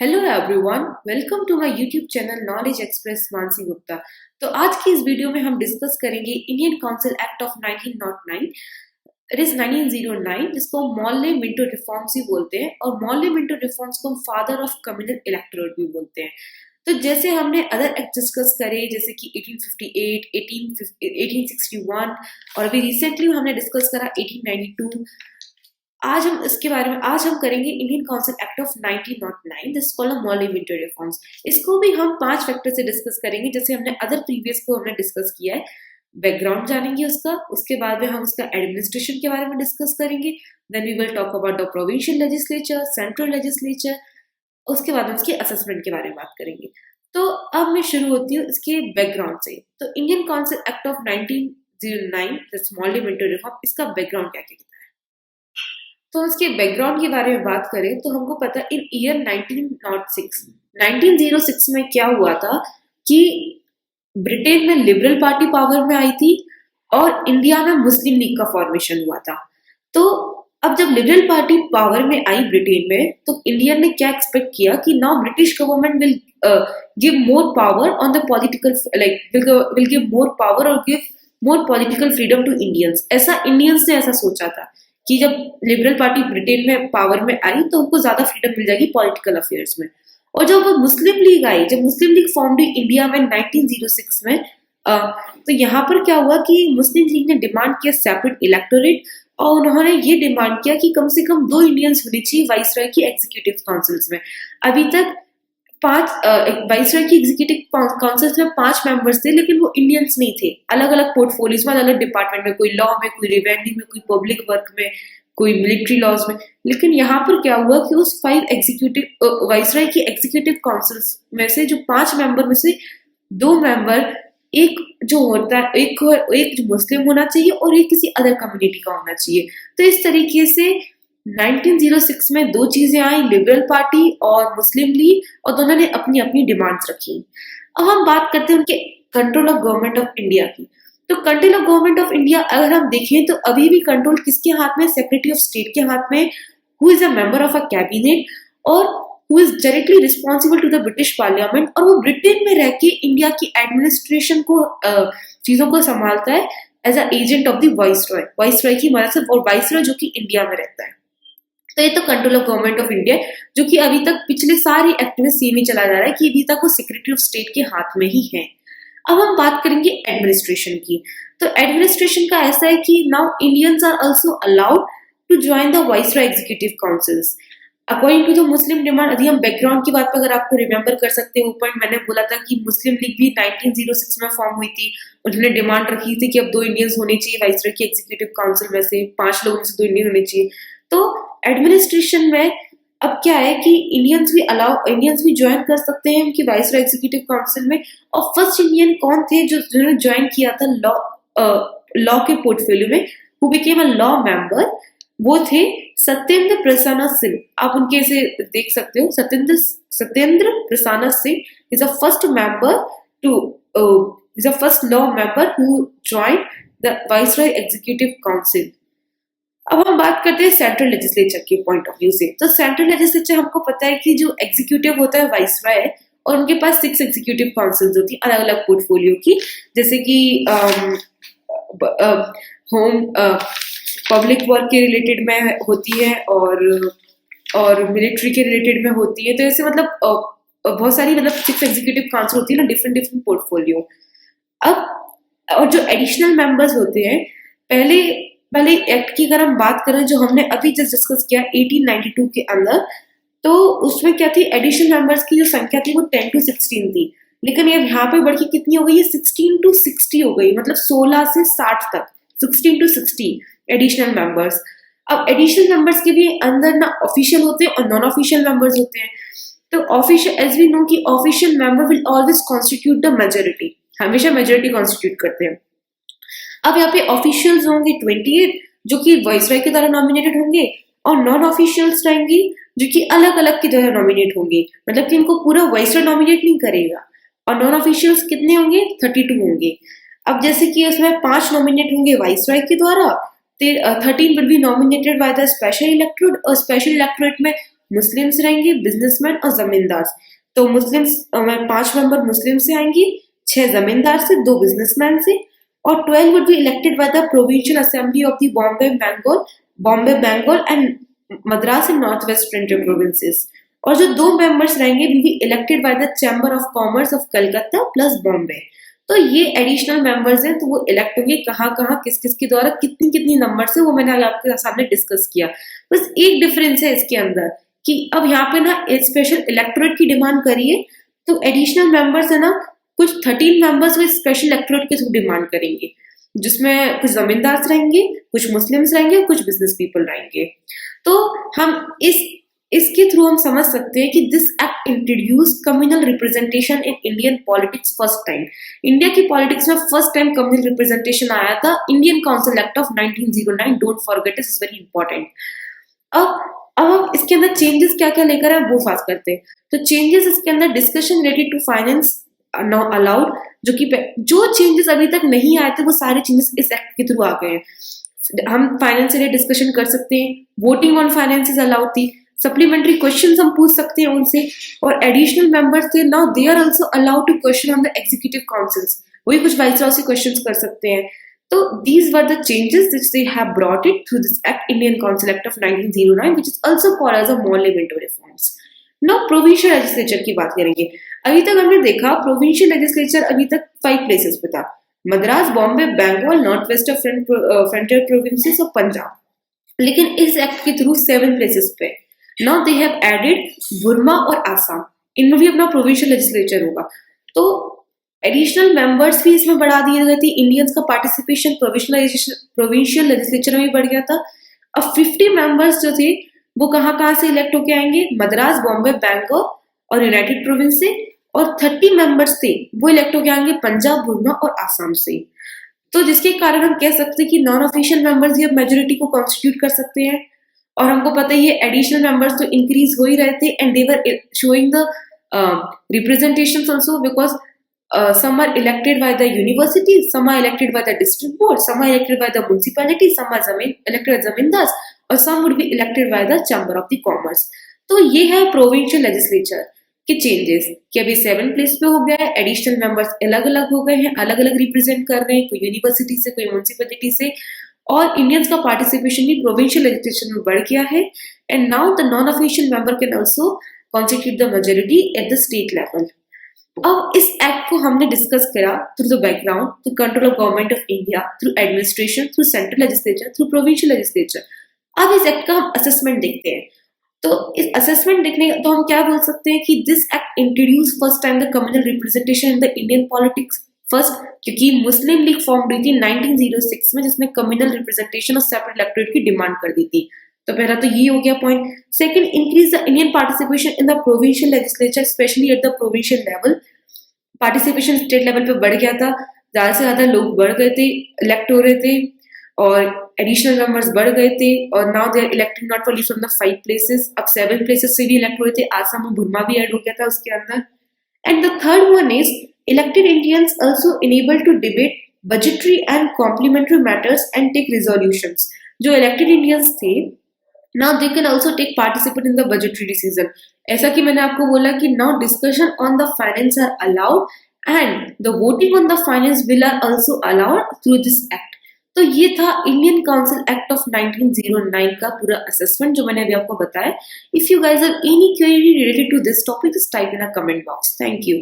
Hello everyone, welcome to my YouTube channel knowledge express Mansi Gupta. तो आज की इस वीडियो में हम डिस्कस करेंगे Indian council act of 1909। It is 1909, जिसको मॉर्ले मिंटो रिफॉर्म्स भी बोलते हैं और मॉर्ले मिंटो रिफॉर्म्स को फादर ऑफ कम्युनल इलेक्टोरेट भी बोलते हैं। तो जैसे हमने अदर एक्ट डिस्कस करे जैसे कि 1858, 1861 और अभी रिसेंटली हमने डिस्कस करा 1892। आज हम करेंगे Indian council act of 1909, this called Morley Minto reforms. इसको भी हम 5 फैक्टर से डिस्कस करेंगे, जैसे हमने अदर प्रीवियस को हमने डिस्कस किया है। बैकग्राउंड जानेंगे उसका, उसके बाद में हम उसका एडमिनिस्ट्रेशन के बारे में डिस्कस करेंगे। Then we will talk about the provincial legislature, central legislature, उसके बाद उसके असेसमेंट के बारे में बात करेंगे। तो अब मैं शुरू होती हूँ इसके बैकग्राउंड से। तो Indian council act of 1909, this Morley Minto reform, इसका बैकग्राउंड क्या क्या। तो उसके बैकग्राउंड के बारे में बात करें तो हमको पता है इन ईयर 1906 में क्या हुआ था कि ब्रिटेन में लिबरल पार्टी पावर में आई थी और इंडिया में मुस्लिम लीग का फॉर्मेशन हुआ था। तो अब जब लिबरल पार्टी पावर में आई ब्रिटेन में, तो इंडिया ने क्या एक्सपेक्ट किया कि now British government will give more power on the political, will give more power और give more political freedom to Indians. ऐसा इंडियंस ने ऐसा सोचा था कि जब लिबरल पार्टी ब्रिटेन में पावर में आई तो उनको ज्यादा फ्रीडम मिल जाएगी पॉलिटिकल अफेयर्स में। और जब मुस्लिम लीग आई, जब मुस्लिम लीग फॉर्म हुई इंडिया में 1906 में, तो यहाँ पर क्या हुआ कि मुस्लिम लीग ने डिमांड किया सेपरेट इलेक्टोरेट, और उन्होंने ये डिमांड किया कि कम से कम 2 इंडियंस होनी चाहिए वाइसरॉय की एग्जीक्यूटिव काउंसिल्स में। अभी तक 5 वाइसरॉय की एग्जीक्यूटिव काउंसिल्स में 5 मेंबर्स थे, लेकिन वो इंडियंस नहीं थे। अलग अलग पोर्टफोलियोज में, अलग अलग डिपार्टमेंट में, कोई लॉ में, कोई रेवेन्यू में, कोई पब्लिक वर्क में, कोई मिलिट्री लॉज में। लेकिन यहाँ पर क्या हुआ कि उस 5 एग्जीक्यूटिव वाइसरॉय की एग्जीक्यूटिव काउंसिल्स में से जो 5 मेंबर में से 2 मेंबर, एक जो होता है, एक जो मुस्लिम होना चाहिए और एक किसी अदर कम्युनिटी का होना चाहिए। तो इस तरीके से 1906 में 2 चीजें आई, लिबरल पार्टी और मुस्लिम लीग, और दोनों ने अपनी अपनी डिमांड्स रखी। अब हम बात करते हैं उनके control of government of India की। तो control of government of India अगर हम देखें तो अभी भी कंट्रोल किसके हाथ में? सेक्रेटरी ऑफ स्टेट के हाथ में, who is a member of a cabinet और who is directly responsible to the British parliament, और वो ब्रिटेन में रह के इंडिया की एडमिनिस्ट्रेशन को, चीजों को संभालता है as a agent of the viceroy की मदद से, और वाइसरॉय जो कि इंडिया में रहता है। तो ये तो control of government of India, जो कि अभी तक पिछले सारे एक्ट में सेम ही चला जा रहा है कि अभी तक वो सेक्रेटरी ऑफ स्टेट के हाथ में ही है। अब हम बात करेंगे एडमिनिस्ट्रेशन की। तो एडमिनिस्ट्रेशन का ऐसा है कि now Indians are also allowed to join the viceroy executive councils according to the Muslim demand. अभी हम बैकग्राउंड की बात पर अगर आपको रिमेंबर कर सकते हो, ऊपर मैंने बोला था कि मुस्लिम लीग भी 1906 में फॉर्म हुई थी। उन्होंने डिमांड रखी थी कि अब 2 इंडियंस होने चाहिए वाइसरॉय की एग्जीक्यूटिव काउंसिल में से, 5 लोगों में से 2 इंडियन होने चाहिए। तो एडमिनिस्ट्रेशन में अब क्या है कि इंडियंस भी ज्वाइन कर सकते हैं उनकी वाइसरॉय एग्जीक्यूटिव काउंसिल में। और फर्स्ट इंडियन कौन थे जिन्होंने ज्वाइन किया था लॉ के पोर्टफोलियो में, who became a law member? वो थे सत्येंद्र प्रसन्न सिंह। आप उनके से देख सकते हो, सत्येंद्र प्रसन्न Singh is a first member is a first law member who join the viceroy executive council. अब हम बात करते हैं सेंट्रल लेजिस्लेचर के पॉइंट ऑफ व्यू से। तो सेंट्रल लेजिस्लेचर हमको पता है कि जो एग्जीक्यूटिव होता है वाइसरॉय, और उनके पास 6 एग्जीक्यूटिव काउंसिल्स होती है अलग अलग पोर्टफोलियो की, जैसे कि होम पब्लिक वर्क के रिलेटेड में होती है और मिलिट्री के रिलेटेड में होती है। तो ऐसे मतलब बहुत सारी 6 एग्जीक्यूटिव काउंसिल होती है ना, डिफरेंट डिफरेंट पोर्टफोलियो। अब और जो एडिशनल मेंबर्स होते हैं, पहले एक्ट की अगर हम बात करें जो हमने अभी जस्ट डिस्कस किया 1892 के अंदर, तो उसमें क्या थी, एडिशनल मेंबर्स की जो संख्या थी वो 10 to 16 थी। लेकिन ये यहाँ पे बढ़ के कितनी हो गई है? 16 to 60 हो गई, मतलब 16 से 60 तक, 16 to 60 एडिशनल मेंबर्स। अब एडिशनल मेंबर्स के भी अंदर ना ऑफिशियल होते हैं और नॉन ऑफिशियल मेंबर्स होते हैं। तो ऑफिशियल, एज वी नो कि official member will always constitute the majority, हमेशा मेजोरिटी कॉन्स्टिट्यूट करते हैं। अब यहाँ पे ऑफिशियल्स होंगे 28 जो कि वाइसरॉय के द्वारा नॉमिनेटेड होंगे, और नॉन ऑफिशियल्स रहेंगे जो कि अलग अलग के द्वारा नॉमिनेट होंगे, मतलब कि इनको पूरा वाइसरॉय नॉमिनेट नहीं करेगा। और नॉन ऑफिशियल्स कितने होंगे? 32 होंगे। अब जैसे कि उसमें 5 नॉमिनेट होंगे वाइसरॉय के द्वारा, 13 will be nominated by the special electorate, और स्पेशल इलेक्टोरेट में मुस्लिम्स रहेंगे, बिजनेसमैन और जमींदार। तो मुस्लिम्स में 5 मेंबर मुस्लिम से आएंगे, 6 जमींदार से, 2 बिजनेसमैन से, और 12 would be elected by the provincial assembly of the Bombay, Bengal and Madras and Northwest Frontier provinces। और जो 2 मेंबर्स रहेंगे will be elected by the Chamber of Commerce of Calcutta plus Bombay। तो ये additional members हैं, तो वो elect होंगे कहाँ कहाँ, किस किस के द्वारा, कितनी कितनी नंबर से, वो मैंने आपके सामने डिस्कस किया। बस एक डिफरेंस है इसके अंदर कि अब यहाँ पे ना स्पेशल इलेक्टोरेट की डिमांड करिए, तो एडिशनल मेंबर्स है ना, कुछ 13 मेंबर्स वो स्पेशल इलेक्टोरेट के थ्रू डिमांड करेंगे, जिसमें कुछ जमींदार रहेंगे, कुछ मुस्लिम्स रहेंगे और कुछ बिजनेस पीपल रहेंगे। तो हम इसके थ्रू हम समझ सकते हैं कि this act introduce communal representation in Indian politics first time. India की पॉलिटिक्स में फर्स्ट टाइम कम्युनल रिप्रेजेंटेशन आया था, Indian council act of 1909। Don't forget, it's very important. अब इसके अंदर चेंजेस क्या क्या लेकर आए वो बात करते हैं। तो चेंजेस इसके अंदर discussion related to finance not allowed, जो चेंजेस अभी तक नहीं आए थे वो सारे चेंजेस इस एक्ट के थ्रू आ गए हैं। हम फाइनेंस से डिस्कशन कर सकते हैं, voting on finance is allowed थी, सप्लीमेंट्री क्वेश्चंस हम पूछ सकते हैं उनसे, और एडिशनल मेंबर्स थे, now they are also allowed to question on the executive councils, वही कुछ वाइसरॉय से क्वेश्चंस कर सकते हैं। तो these were the changes which they have brought it through this act, Indian Council Act of 1909, which is also called as a Monument reforms। Now provincial legislature की बात करेंगे। अभी तक हमने देखा provincial legislature अभी तक 5 places पे था, Madras, Bombay, Bengal, north west of frontier provinces और पंजाब। लेकिन इस एक्ट के थ्रू 7 प्लेसेस पे now they have added Burma और आसाम, इनमें भी अपना प्रोविंशियल लेजिस्लेचर होगा। तो एडिशनल मेंबर्स भी इसमें बढ़ा दिए गए थे, इंडियंस का पार्टिसिपेशन प्रोविंशियल लेजिस्लेचर में भी बढ़ गया था। अब 50 मेंबर्स जो थे वो कहाँ से इलेक्ट होके आएंगे, मद्रास, बॉम्बे, बैंगलोर और यूनाइटेड प्रोविंस से, और 30 मेंबर्स थे वो इलेक्ट होके आएंगे पंजाब, बुर्मा और आसाम से। तो जिसके कारण हम कह सकते हैं कि नॉन ऑफिशियल मेंबर्स ही अब मेजोरिटी को कॉन्स्टिट्यूट कर सकते हैं। और हमको पता ही है एडिशनल मेंबर्स तो इंक्रीज हो ही रहे थे, and they were showing the representations also, because some are elected by the university, some are elected by the district board, some are elected by the municipality, some are elected as zamindars, और some would be elected by the chamber of the commerce। तो ये है provincial legislature के changes कि अभी 7 place पे हो गया है, एडिशनल मेंबर्स अलग अलग हो गए हैं, अलग अलग रिप्रेजेंट कर रहे हैं, कोई यूनिवर्सिटी से, कोई म्यूनिसिपैलिटी से, और इंडियंस का पार्टिसिपेशन भी प्रोविंशियल लेजिस्लेशन में बढ़ गया है। And now the non official member can also constitute the majority at the state level. अब इस एक्ट को हमने डिस्कस करा through the background, through control of government of India, through administration, through central legislature, through provincial legislature. अब इस act का हम assessment देखते हैं। तो इस असेसमेंट देखने तो हम क्या बोल सकते हैं कि this act introduce first time the communal representation in the Indian politics. First, क्योंकि मुस्लिम लीग फॉर्म हुई थी 1906 में, जिसने कम्युनल रिप्रेजेंटेशन और सेपरेट इलेक्टोरेट की डिमांड कर दी थी। तो पहला तो ये हो गया point. Second, increase the Indian participation in the provincial legislature, specially at the provincial level. Participation state level पे बढ़ गया था, ज्यादा से ज्यादा लोग बढ़ गए थे, इलेक्ट हो रहे थे, और एडिशनल मेंबर्स बढ़ गए थे, और now they are electing not only from the 5 places, अब 7 प्लेसेस से भी इलेक्ट हो रहे थे, आसाम और बुर्मा भी ऐड हो गया था उसके अंदर। And the third one is elected Indians also enable to debate budgetary and complementary matters and take resolutions. जो इलेक्टेड इंडियंस थे, now they can also take participate in the budgetary decision. ऐसा कि मैंने आपको बोला कि now discussion on the finance are allowed and the voting on the finance bill are also allowed through this act. तो ये था इंडियन काउंसिल एक्ट ऑफ 1909 का पूरा असेसमेंट जो मैंने अभी आपको बताया। If you guys have any query related to this topic, just type in a comment box. Thank you.